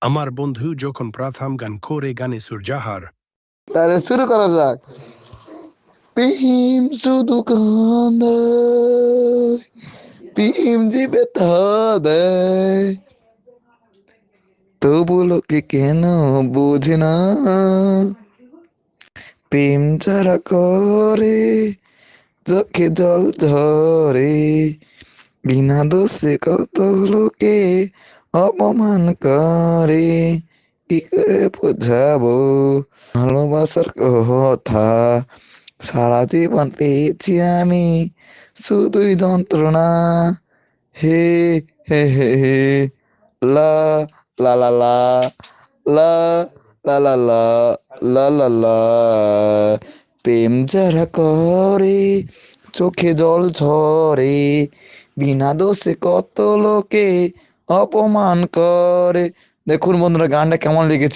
আমার বন্ধু যখন প্রথম গান করে গানে সুরজাহার। তাহলে শুরু করা যাক। প্রেম শুধু কান্দায়, প্রেম যে ব্যথা দেয়, তবু লোকে কেন বোঝে না, প্রেম যারা করে চোখে জল ঝরে, বিনা দোষে কত লোকে অপমান করে, কি করে বোঝাবো ভালোবাসার কথা, সারা জীবন পেয়েছি আমি শুধুই যন্ত্রণা, হে হে হে হে, লা লা লা লা, লা লা লা লা, লা লা লা। প্রেম যারা করে চোখে জল ঝরে, বিনা দোষে কত লোকে অপমান করে। দেখুন বন্ধুরা, গানটা কেমন লেগেছে।